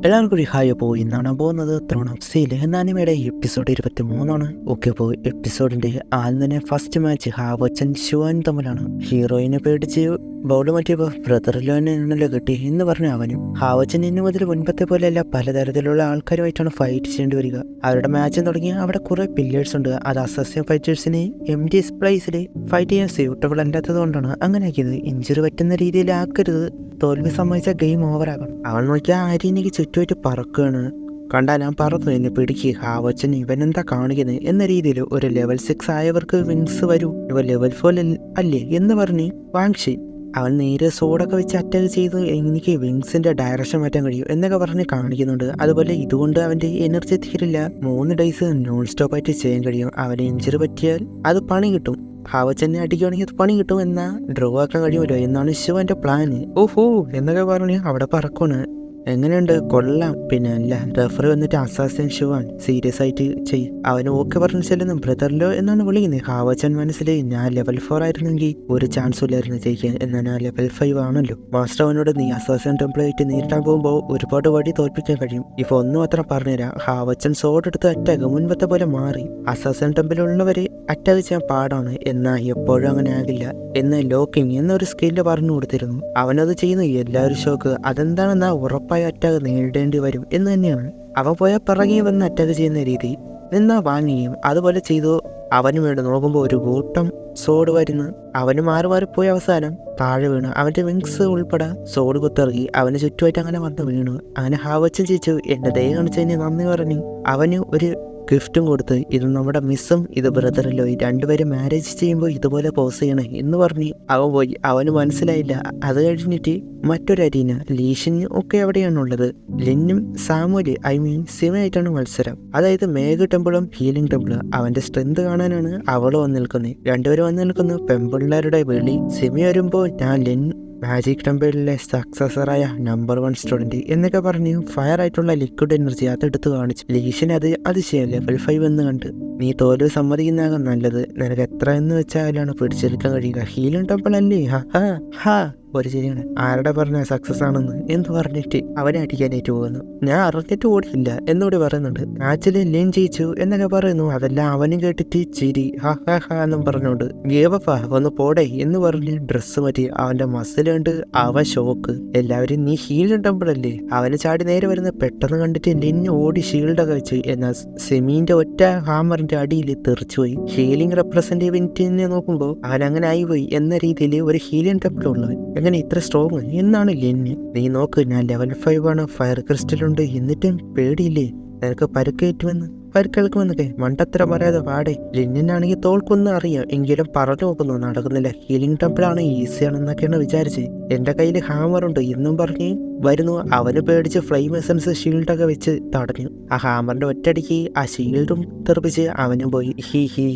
എല്ലാവർക്കും ഒരു ഹായ്. അപ്പോൾ ഇന്നാണ് പോകുന്നത് ത്രോൺ ഓഫ് സ്റ്റീൽ എന്ന അനിമയുടെ എപ്പിസോഡ് 23 ഓക്കെ. അപ്പോൾ എപ്പിസോഡിന്റെ ആദ്യം തന്നെ ഫസ്റ്റ് മാച്ച് ഹാവച്ചൻ ശിവാൻ തമ്മിലാണ്. ഹീറോയിനെ പേടിച്ച് ബൗൾ മാറ്റിയപ്പോൾ ബ്രദറിലോനല്ലോ കിട്ടി എന്ന് പറഞ്ഞു അവനും. ഹാവച്ചൻ ഇന്നു മുതൽ മുൻപത്തെ പോലെയല്ല, പലതരത്തിലുള്ള ആൾക്കാരുമായിട്ടാണ് ഫൈറ്റ് ചെയ്യേണ്ടി വരിക. അവരുടെ മാച്ച് തുടങ്ങി അവിടെ കുറെ പില്ലേഴ്സ് ഉണ്ട്. അത് അസസ്യൻ ഫൈറ്റേഴ്സിനെ MD സ്പ്ലൈസിൽ ഫൈറ്റ് ചെയ്യാൻ സ്യൂട്ടബിൾ അല്ലാത്തത് കൊണ്ടാണ് അങ്ങനെ ആക്കിയത്. ഇഞ്ചുറി പറ്റുന്ന രീതിയിൽ ആക്കരുത്, തോൽവി സമ്മതിച്ച ഗെയിം ഓവർ ആകണം. അവൻ നോക്കിയാൽ ആര്യനെനിക്ക് ചുറ്റുമായിട്ട് പറക്കുകയാണ്. കണ്ടാ ഞാൻ പറഞ്ഞു എന്നെ പിടിക്ക്, ഹാവച്ചൻ ഇവനെന്താ കാണിക്കുന്നത് എന്ന രീതിയിൽ ഒരു ലെവൽ 6 ആയവർക്ക് വിങ്സ് വരൂ, ഇവ ലെവൽ 4 അല്ലേ എന്ന് പറഞ്ഞ് വാങ്ങിച്ച് അവൻ നേരെ സോഡൊക്കെ വെച്ച് അറ്റാക്ക് ചെയ്ത് എനിക്ക് വിങ്സിന്റെ ഡയറക്ഷൻ മാറ്റാൻ കഴിയും എന്നൊക്കെ പറഞ്ഞ് കാണിക്കുന്നുണ്ട്. അതുപോലെ ഇതുകൊണ്ട് അവന്റെ എനർജി തീരില്ല, 3 ഡേയ്സ് നോൺ സ്റ്റോപ്പ് ആയിട്ട് ചെയ്യാൻ കഴിയും. അവന് ഇഞ്ചുറി പറ്റിയാൽ അത് പണി കിട്ടും. ഹാവച്ചനെ അടിക്കുകയാണെങ്കിൽ അത് പണി കിട്ടും, എന്നാൽ ഡ്രോ ആക്കാൻ കഴിയുമല്ലോ എന്നാണ് ശിവന്റെ പ്ലാന്. ഓഹോ എന്നൊക്കെ പറഞ്ഞ് അവിടെ പറക്കാണ്. എങ്ങനെയുണ്ട്, കൊള്ളാം. പിന്നെ അല്ല, റെഫറി വന്നിട്ട് അസാസിൻ ശിവാൻ സീരിയസ് ആയിട്ട് ചെയ്യും. അവന് ഓക്കെ പറഞ്ഞു ചെല്ലുന്നു. ബ്രദറിലോ എന്നാണ് വിളിക്കുന്നത്. ഹാവച്ചൻ മനസ്സിൽ ഞാൻ ലെവൽ 4 ആയിരുന്നെങ്കിൽ ഒരു ചാൻസും ഇല്ലായിരുന്നു ജയിക്കാൻ, എന്നാൽ ഞാൻ ലെവൽ 5 ആണല്ലോ. മാസ്റ്റർ അവനോട് നീ അസാസിൻ ടെമ്പിളായിട്ട് നേരിട്ടാൻ പോകുമ്പോൾ ഒരുപാട് വടി തോൽപ്പിക്കാൻ കഴിയും. ഇപ്പൊ ഒന്ന് മാത്രം പറഞ്ഞുതരാം, ഹാവച്ചൻ സോഡ് എടുത്ത് അറ്റാക്ക് മുൻപത്തെ പോലെ മാറി. അസാസിൻ ടെമ്പിളുള്ളവര് അറ്റാക്ക് ചെയ്യാൻ പാടാണ്, എന്നാൽ എപ്പോഴും അങ്ങനെ ആകില്ല എന്ന് ലോക്കിങ് എന്നൊരു സ്കില്ല് പറഞ്ഞു കൊടുത്തിരുന്നു. അവനത് ചെയ്യുന്നു. എല്ലാവരും ഷോക്ക്. അതെന്താണെന്നാ ഉറപ്പായി അറ്റാക്ക് നേരിടേണ്ടി വരും എന്ന് തന്നെയാണ്. അവൻ പോയാൽ പിറകെ വന്ന് അറ്റാക്ക് ചെയ്യുന്ന രീതി നിന്നാ വാങ്ങുകയും അതുപോലെ ചെയ്തു. അവന് വേണ്ടി നോക്കുമ്പോൾ ഒരു കൂട്ടം സോഡ് വരുന്നു. അവന് മാറി പോയി താഴെ വീണു. അവന്റെ വിങ്സ് ഉൾപ്പെടെ സോഡ് കുത്തിറങ്ങി അവന് ചുറ്റുമായിട്ട് അങ്ങനെ വന്ന് വീണു. അങ്ങനെ ഹാവച്ചൻ ചോദിച്ചു, എന്റെ ദയ കാണിച്ചതിന് നന്ദി പറഞ്ഞു. അവന് ഒരു ഗിഫ്റ്റും കൊടുത്ത്, ഇത് നമ്മുടെ മിസ്സും ഇത് ബ്രദറല്ലോ, രണ്ടുപേരും മാരേജ് ചെയ്യുമ്പോൾ ഇതുപോലെ പോസ് ചെയ്യണേ എന്ന് പറഞ്ഞ് അവൻ പോയി. അവന് മനസ്സിലായില്ല. അത് കഴിഞ്ഞിട്ട് മറ്റൊരു അരീന ലീഷിന് ഒക്കെ എവിടെയാണുള്ളത്. ലിന്നും സാമുവല് സിമയായിട്ടാണ് മത്സരം. അതായത് മേഘ ടെമ്പിളും ഹീലിംഗ് ടെമ്പിളും. അവന്റെ സ്ട്രെങ്ത് കാണാനാണ് അവൾ വന്ന് നിൽക്കുന്നത്. രണ്ടുപേരും വന്ന് നിൽക്കുന്നു. പെൺപിള്ളേരുടെ വെളി. സിമ വരുമ്പോൾ ഞാൻ ലിൻ മാജിക് ടെമ്പിളിലെ സക്സസറായ നമ്പർ 1 സ്റ്റുഡൻറ്റ് എന്നൊക്കെ പറഞ്ഞ് ഫയർ ആയിട്ടുള്ള ലിക്വിഡ് എനർജി അതെടുത്ത് കാണിച്ചു. ലീഷിന് അത് ചെയ്യാം ലെവൽ 5 എന്ന് കണ്ട്. നീ തോൽവി സമ്മതിക്കുന്നതാകാൻ നല്ലത്. നിനക്ക് എത്ര എന്ന് വെച്ചാലാണ് പിടിച്ചെടുക്കാൻ കഴിയുക. ഹീലിംഗ് ടെമ്പിൾ അല്ലേ? ഹാ ഒരു ശരിയാണ്. ആരുടെ പറഞ്ഞ സക്സസ് ആണെന്ന് എന്ന് പറഞ്ഞിട്ട് അവനെ അടിക്കാനായിട്ട് പോകുന്നു. ഞാൻ അറിഞ്ഞിട്ട് ഓടില്ല എന്നോട് പറയുന്നുണ്ട്. മാച്ചില് ലിൻ ജയിച്ചു എന്നൊക്കെ പറയുന്നു. അതെല്ലാം അവനും കേട്ടിട്ട് ചിരി ഹാ എന്നും പറഞ്ഞോണ്ട് ഗേവപ്പാ ഒന്ന് പോടേ എന്ന് പറഞ്ഞ് ഡ്രസ്സ് മാറ്റി അവന്റെ മസിൽ കണ്ട് അവ ഷോക്ക്. എല്ലാവരും നീ ഹീലിംഗ് ടെമ്പിൾ അല്ലേ? അവന് ചാടി നേരെ വരുന്ന പെട്ടെന്ന് കണ്ടിട്ട് ലിൻ ഓടി ഷീൽഡൊക്കെ വെച്ച്. എന്നാൽ സെമീന്റെ ഒറ്റ ഹാമറിന്റെ അടിയിൽ തെറിച്ചുപോയി. ഹീലിംഗ് റെപ്രസെന്റേറ്റീവിനെ നോക്കുമ്പോൾ അവൻ അങ്ങനെ ആയിപ്പോയി എന്ന രീതിയിൽ ഒരു ഹീലിംഗ് ടെമ്പിൾ ഉള്ളവൻ എങ്ങനെ ഇത്ര സ്ട്രോങ് എന്നാണ് ലിന്ന്. നീ നോക്ക്, ഞാൻ ലെവൽ 5 ആണ്, ഫയർ ക്രിസ്റ്റൽ ഉണ്ട്, എന്നിട്ടും പേടിയില്ലേ? നിനക്ക് പരിക്കേൽക്കുമെന്നൊക്കെ മണ്ടത്തര പറയാതെ പാടെ. ലിന്നിനാണെങ്കിൽ തോൽക്കൊന്നും അറിയാം, എങ്കിലും പറഞ്ഞു നോക്കുന്നു നടക്കുന്നില്ല. ഹീലിംഗ് ടെമ്പിളാണ് ഈസിയാണെന്നൊക്കെയാണ് വിചാരിച്ച്. എന്റെ കയ്യിൽ ഹാമറുണ്ട് എന്നും പറഞ്ഞ് വരുന്നു. അവന് പേടിച്ച് ഫ്ലെയിം എസൻസ് ഷീൽഡൊക്കെ വെച്ച് തടഞ്ഞു. ആ ഹാമറിന്റെ ഒറ്റയടിക്ക് ആ ഷീൽഡും തെറിപ്പിച്ച് അവനും പോയി. ഹി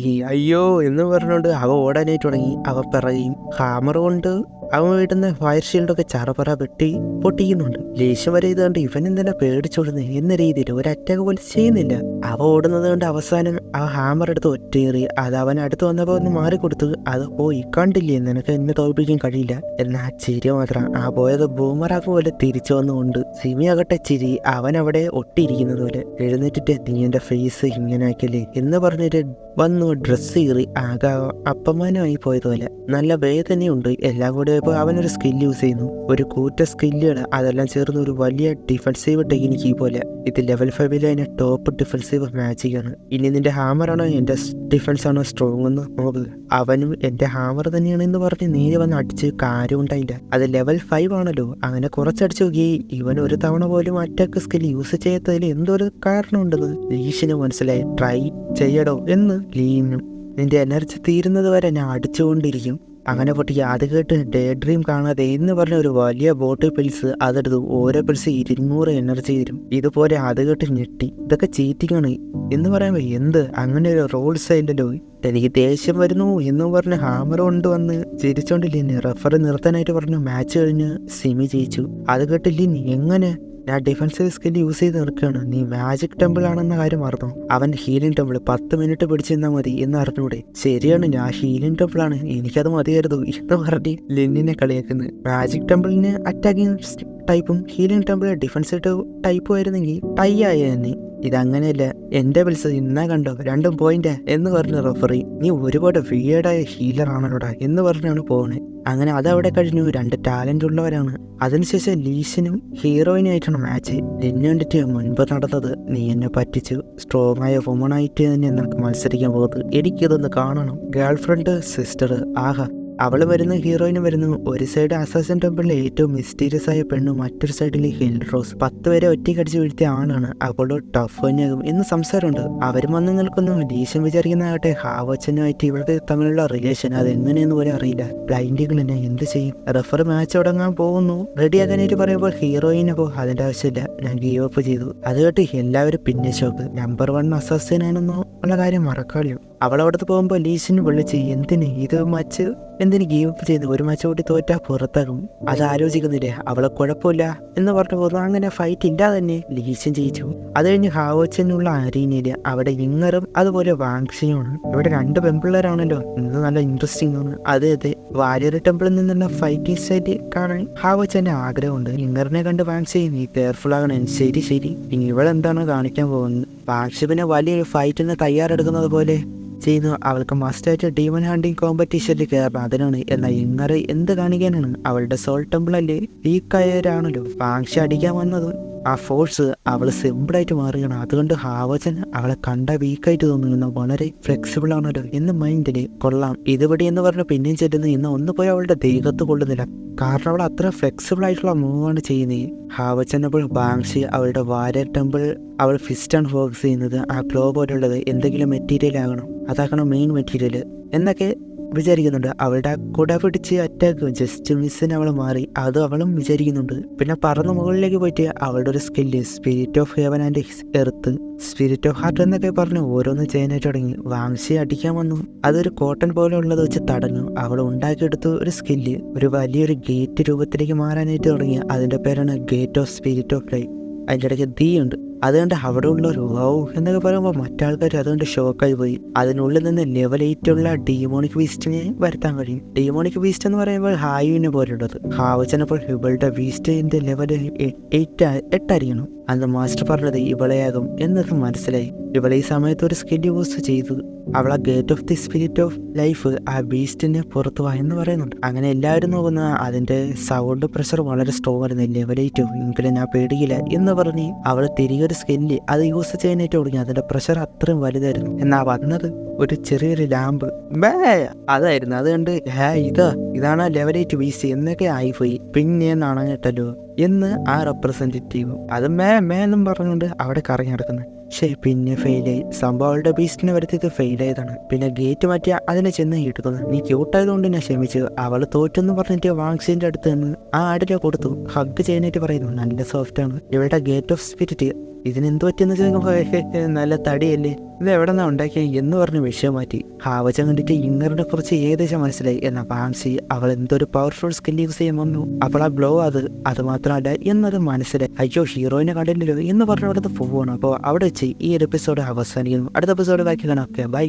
അയ്യോ എന്ന് പറഞ്ഞുകൊണ്ട് അവ ഓടാനായിട്ട് തുടങ്ങി. അവ പിറകെയും ഹാമർ കൊണ്ട് അവൻ വീട്ടുന്ന ഫയർ ഷീൽഡൊക്കെ ചറപറ വെട്ടി പൊട്ടിക്കുന്നുണ്ട്. ലേശം വരെ ഇതുകൊണ്ട് ഇവൻ എന്തിനാ പേടിച്ചോടുന്നത് എന്ന രീതിയിൽ ഒരു അറ്റാക്ക് പോലും ചെയ്യുന്നില്ല. അവ ഓടുന്നത് കൊണ്ട് അവസാനം ആ ഹാമർ എടുത്ത് ഒറ്റയേറി. അത് അവൻ അടുത്ത് വന്നപ്പോൾ ഒന്ന് മാറിക്കൊടുത്തു. അത് പോയി. കണ്ടില്ലേ, നിനക്ക് എന്നെ തോൽപ്പിക്കാൻ കഴിയില്ല എന്ന ആ ചിരി മാത്രം. ആ പോയത് ബൂമറാക്ക് പോലെ തിരിച്ചു വന്നുകൊണ്ട് സിമിയാകട്ടെ ചിരി അവൻ അവിടെ ഒട്ടിയിരിക്കുന്നത് പോലെ. എഴുന്നേറ്റിട്ട് നീ എന്റെ ഫേസ് ഇങ്ങനെ ആക്കില്ലേ എന്ന് പറഞ്ഞിട്ട് വന്നു ഡ്രസ്സ് കീറി ആകെ അപമാനമായി പോയതുപോലെ. നല്ല വേദനയുണ്ട്. എല്ലാം കൂടി ആയപ്പോൾ അവനൊരു സ്കില്ല് യൂസ് ചെയ്യുന്നു. ഒരു കൂറ്റ സ്കില്ലുകൾ അതെല്ലാം ചേർന്ന് ഒരു വലിയ ഡിഫൻസീവ് ടെക്നിക്ക് പോലെ. ഇത് ലെവൽ 5 അതിന്റെ ടോപ്പ് ഡിഫൻസീവ് മാജിക് ആണ്. ഇനി നിന്റെ ഹാമറാണോ എന്റെ ഡിഫൻസ് ആണോ സ്ട്രോങ് എന്ന് നോക്കുക. അവനും എന്റെ ഹാമർ തന്നെയാണ് എന്ന് പറഞ്ഞ് നേരെ വന്ന് അടിച്ച് കാര്യം ഉണ്ടായില്ല. അത് ലെവൽ 5 ആണല്ലോ. അങ്ങനെ കുറച്ചടിച്ചു നോക്കി. ഇവൻ ഒരു തവണ പോലും അറ്റാക്ക് സ്കിൽ യൂസ് ചെയ്യാത്തതിൽ എന്തൊരു കാരണമുണ്ടെന്ന് ലീഷിന് മനസ്സിലായി. ട്രൈ ചെയ്യടോ എന്ന് ലീനും. നിന്റെ എനർജി തീരുന്നത് വരെ ഞാൻ അടിച്ചുകൊണ്ടിരിക്കും. അങ്ങനെ പൊട്ടി. അത് കേട്ട് ഡേ ഡ്രീം കാണാതെ എന്ന് പറഞ്ഞ ഒരു വലിയ ബോട്ടിൽ പിൽസ് അതെടുത്തു. ഓരോ പിൽസ് 200 എനർജി തരും. ഇതുപോലെ അത് കേട്ട് ഞെട്ടി. ഇതൊക്കെ ചീറ്റിങ്ങാണ് എന്ന് പറയുമ്പോൾ എന്ത് അങ്ങനെ ഒരു റോൾസ് ആയില്ലല്ലോ. എനിക്ക് ദേഷ്യം വരുന്നു എന്നും പറഞ്ഞ് ഹാമർ കൊണ്ടുവന്ന് ചിരിച്ചോണ്ടില്ലേ. റെഫറി നിർത്താനായിട്ട് പറഞ്ഞു. മാച്ച് കഴിഞ്ഞ് സിമി ജയിച്ചു. അത് കേട്ടില്ലേ എങ്ങനെ ഞാൻ ഡിഫൻസീവ് സ്കിൽ യൂസ് ചെയ്ത് നിൽക്കുകയാണ്, നീ മാജിക് ടെമ്പിൾ ആണെന്ന കാര്യം മറന്നു. അവൻ ഹീലിംഗ് ടെമ്പിൾ 10 മിനിറ്റ് പിടിച്ചു നിന്നാൽ മതി എന്ന് അറിഞ്ഞൂടെ? ശരിയാണ്, ഞാൻ ഹീലിംഗ് ടെമ്പിൾ ആണ്, എനിക്കത് മതിയായിരുന്നു എന്ന് പറഞ്ഞ് ലിന്നിനെ കളിയാക്കുന്നു. മാജിക് ടെമ്പിളിന് അറ്റാക്കിംഗ് ടൈപ്പും ഹീലിംഗ് ടെമ്പിൾ ഡിഫൻസീവ് ടൈപ്പും ആയിരുന്നെങ്കിൽ ടൈ ആയ തന്നെ. ഇതങ്ങനെയല്ല, എൻ്റെ പിൽസ് ഇന്നാ കണ്ടോ 2 പോയിന്റ് എന്ന് പറഞ്ഞ റഫറി. നീ ഒരുപാട് വിയേർഡായ ഹീലർ ആണല്ലോടാ എന്ന് പറഞ്ഞാണ് പോകുന്നത്. അങ്ങനെ അതവിടെ കഴിഞ്ഞു. 2 ടാലന്റ് ഉള്ളവരാണ്. അതിനുശേഷം ലീസിനും ഹീറോയിനായിട്ടാണ് മാച്ച്. ലിന്നു കണ്ടിട്ട് മുൻപ് നടന്നത്, നീ എന്നെ പറ്റിച്ചു, സ്ട്രോങ് ആയ വുമണായിട്ട് തന്നെ നിനക്ക് മത്സരിക്കാൻ പോകുന്നത്, എനിക്കിതൊന്ന് കാണണം. ഗേൾ ഫ്രണ്ട് സിസ്റ്റർ, ആഹാ. അവള് വരുന്നു, ഹീറോയിനും വരുന്നു. ഒരു സൈഡ് അസാസിൻ ടെമ്പിളിലെ ഏറ്റവും മിസ്റ്റീരിയസ് ആയ പെണ്ണ്, മറ്റൊരു സൈഡിൽ ഹിൽ റോസ്. 10 പേരെ ഒറ്റയ്ക്കടിച്ച് വീഴ്ത്തിയ ആളാണ്. അവളോട് ടഫ് തന്നെയാകും എന്ന് സംസാരമുണ്ട്. അവരും വന്ന് നിൽക്കുന്നു. ലീഷൻ വിചാരിക്കുന്നതാകട്ടെ ഹാവച്ചനുമായിട്ട് ഇവർക്ക് തമ്മിലുള്ള റിലേഷൻ അതെങ്ങനെയെന്ന് പോലും അറിയില്ല. ബ്ലൈൻഡുകൾ എന്നെ എന്ത് ചെയ്യും? റെഫർ മാച്ച് തുടങ്ങാൻ പോകുന്നു. റെഡിയാക്കാനായിട്ട് പറയുമ്പോൾ ഹീറോയിനപ്പോ അതിന്റെ ആവശ്യമില്ല, ഞാൻ ഗീവ് അപ്പ് ചെയ്തു. അത് കേട്ട് എല്ലാവരും പിന്നെ ഷോക്ക്. നമ്പർ 1 അസാസിനാണെന്നോ ഉള്ള കാര്യം മറക്കാളിയോ. അവളവിടത്ത് പോകുമ്പോൾ ലീസിന് വിളിച്ച്, എന്തിന് ഇത് മാച്ച് എന്തിന് ഗീവ് അപ്പ് ചെയ്ത്, ഒരു മാച്ച് കൂടി തോറ്റാ പുറത്താകും, അത് ആലോചിക്കുന്നില്ലേ, അവളെ കുഴപ്പമില്ല എന്ന് പറഞ്ഞു പോകുന്നു. അങ്ങനെ ഫൈറ്റ് ഇല്ലാതെ തന്നെ ലീഷൻ ജയിച്ചു. അത് കഴിഞ്ഞ് ഹാവോച്ചനുള്ള അരീനയില് അവിടെ ഇങ്ങറും അതുപോലെ വാങ്ഷിയുമാണ്. ഇവിടെ 2 പെൺപിള്ളേരാണല്ലോ, ഇന്ന് നല്ല ഇൻട്രസ്റ്റിംഗ് ആണ്. അതെ, വാരിയർ ടെമ്പിളിൽ നിന്നുള്ള ഫൈറ്റിംഗ് സ്റ്റൈറ്റ് കാണാൻ ഹാവോച്ചന്റെ ആഗ്രഹമുണ്ട്. ഇങ്ങറിനെ കണ്ട് വാങ്ഷി, നീ കെയർഫുൾ ആകണം. ശരി ഇനി ഇവളെന്താണ് കാണിക്കാൻ പോകുന്നത്? വാങ്ഷി പിന്നെ വലിയൊരു ഫൈറ്റിന് തയ്യാറെടുക്കുന്നത് പോലെ ചെയ്യുന്നു. അവൾക്ക് മസ്റ്റായിട്ട് ഡീമൺ ഹണ്ടിങ് കോമ്പറ്റീഷനിൽ കയറണം, അതിനാണ്. എന്നാൽ ഇങ്ങറ് എന്ത് കാണിക്കാനാണ്? അവളുടെ സോൾ ടെമ്പിളല്ലേ വീക്കായവരാണല്ലോ. വാങ്ഷി അടിക്കാൻ വന്നതും ആ ഫോഴ്സ് അവൾ സിമ്പിളായിട്ട് മാറുകയാണ്. അതുകൊണ്ട് ഹാവച്ചൻ അവളെ കണ്ട വീക്കായിട്ട് തോന്നുന്നു, വളരെ ഫ്ലെക്സിബിൾ ആണല്ലോ എന്ന് മൈൻഡില് കൊള്ളാം. ഇതുപടി എന്ന് പറഞ്ഞ് പിന്നെയും ചെല്ലുന്നു. ഇന്ന് ഒന്ന് പോയി അവളുടെ ദേഹത്ത് കൊള്ളുന്നില്ല, കാരണം അവൾ അത്ര ഫ്ലെക്സിബിൾ ആയിട്ടുള്ള മൂവാണ് ചെയ്യുന്നത്. ഹാവച്ചനപ്പോൾ വാങ്ഷി അവളുടെ വാരിയർ ടെമ്പിൾ അവൾ ഫിസ്റ്റാണ് ഫോക്കസ് ചെയ്യുന്നത്. ആ ഗ്ലോ പോലുള്ളത് എന്തെങ്കിലും മെറ്റീരിയൽ ആകണം, അതാക്കണം മെയിൻ മെറ്റീരിയൽ എന്നൊക്കെ വിചാരിക്കുന്നുണ്ട്. അവളുടെ കുട പിടിച്ച് അറ്റാക്ക് ജസ്റ്റ് മിസ്സിന് അവൾ മാറി, അത് അവളും വിചാരിക്കുന്നുണ്ട്. പിന്നെ പറന്ന് മുകളിലേക്ക് പോയിട്ട് അവളുടെ ഒരു skill spirit of heaven and earth, spirit of heart എന്നൊക്കെ പറഞ്ഞ് ഓരോന്ന് ചെയ്യാനായിട്ട് തുടങ്ങി. വാങ്ഷി അടിക്കാൻ വന്നു. അതൊരു കോട്ടൺ പോലെ ഉള്ളത് വെച്ച് തടഞ്ഞു. അവൾ ഉണ്ടാക്കിയെടുത്തു ഒരു സ്കില്ല്, ഒരു വലിയൊരു ഗേറ്റ് രൂപത്തിലേക്ക് മാറാനായിട്ട് തുടങ്ങി. അതിൻ്റെ പേരാണ് gate of spirit of life. അതിൻ്റെ ഇടയ്ക്ക് തീ ഉണ്ട്. അതുകൊണ്ട് അവിടെ ഉള്ളൊരു വൗ എന്നൊക്കെ പറയുമ്പോൾ മറ്റാൾക്കാർ അതുകൊണ്ട് ഷോക്കായി പോയി. അതിനുള്ളിൽ നിന്ന് ലെവൽ 8 ഉള്ള ഡീമോണിക് ബീസ്റ്റിനെ വരുത്താൻ കഴിയും. ഡീമോണിക് ബീസ്റ്റ് എന്ന് പറയുമ്പോൾ ഹായുവിനെ പോലുള്ളത്. ഹാവച്ചനപ്പോൾ ഇവളുടെ ബീസ്റ്റിന്റെ ലെവൽ 8 ആയിരിക്കണം. അന്ന് മാസ്റ്റർ പറഞ്ഞത് ഇവളെയാകും എന്നൊക്കെ മനസ്സിലായി. ഇവളെ ഈ സമയത്ത് ഒരു സ്കിൽ യൂസ് ചെയ്തു. അവളെ gate of the spirit of life ആ ബീസ്റ്റിന് പുറത്തു വാ എന്ന് പറയുന്നുണ്ട്. അങ്ങനെ എല്ലാവരും നോക്കുന്ന അതിന്റെ സൗണ്ട് പ്രഷർ വളരെ സ്ട്രോങ് ആയിരുന്നു. ലെവൽ 8 എങ്കിലും ഞാൻ പേടിയില്ല എന്ന് പറഞ്ഞ് അവൾ തിരികെ ഒരു സ്കില്ല് അത് യൂസ് ചെയ്യാനായിട്ട് തുടങ്ങി. അതിന്റെ പ്രഷർ അത്രയും വലുതായിരുന്നു. എന്നാ വന്നത് ഒരു ചെറിയൊരു ലാമ്പ് അതായിരുന്നു. അതുകൊണ്ട് ഇതാണ് ലെവൽ 8 ബീസ്റ്റ് എന്നൊക്കെ ആയിപ്പോയി. പിന്നെ നാണങ്ങിട്ടല്ലോ എന്ന് ആ റെപ്രസെന്റേറ്റീവ് അത് എന്നും പറഞ്ഞുകൊണ്ട് അവിടെ കറങ്ങി നടക്കുന്നത്. പിന്നെ ഫെയിലായി. സംഭവം അവളുടെ ബീസ്റ്റിനെ വരുത്തിയത് ഫെയിലായതാണ്. പിന്നെ ഗേറ്റ് മാറ്റിയ അതിനെ ചെന്ന് ഇട്ടുക്കുന്നു. നീ ക്യൂട്ടായതുകൊണ്ട് ഞാൻ ക്ഷമിച്ചു. അവൾ തോറ്റെന്ന് പറഞ്ഞിട്ട് വാങ്സിന്റെ അടുത്ത് നിന്ന് ആ ആടിനെ കൊടുത്തു. ഹഗ് ചെയ്യാനായിട്ട് പറയുന്നു. നല്ല സോഫ്റ്റ് ആണ്. ഇവളുടെ ഗേറ്റ് ഓഫ് സ്പിരിറ്റ് ഇതിനെന്ത് പറ്റിയെന്ന് ചോദിക്കുമ്പോൾ നല്ല തടിയല്ലേ, ഇത് എവിടെ നിന്നാ ഉണ്ടാക്കിയ എന്ന് പറഞ്ഞ് വിഷയം മാറ്റി. ഹാവച്ചൻ കണ്ടിട്ട് ഇങ്ങറിനെ കുറിച്ച് ഏകദേശം മനസ്സിലായി. എന്നാൽ വാങ്സി അവൾ എന്തൊരു പവർഫുൾ സ്കിൽ യൂസ് ചെയ്യാൻ വന്നു. അപ്പോൾ ആ ഗ്ലോ അത് മാത്രമല്ല എന്നത് മനസ്സിലായി. അയ്യോ ഹീറോയിനെ കണ്ടില്ലല്ലോ എന്ന് പറഞ്ഞ് അവിടുത്തെ പോവാണ്. അപ്പോൾ അവിടെ വെച്ച് ഈ ഒരു എപ്പിസോഡ് അവസാനിക്കുന്നു. അടുത്ത എപ്പിസോഡ് ബാക്കി കാണാം. Okay bye.